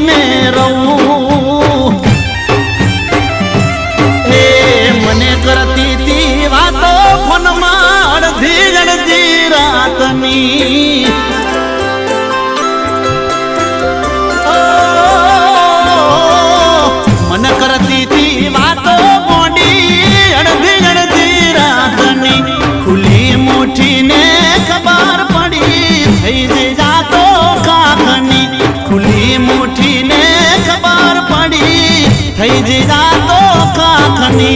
में रहूं हे मने करती थी वातो फोन मार धीरण दी रातनी मन करती थी वातो मोडी अड़धी अड़धी रातनी खुली मुठी ने खबर पड़ी थई जे जातो काखनी खुली मुठी ने खबर पड़ी थई जे जातो काखनी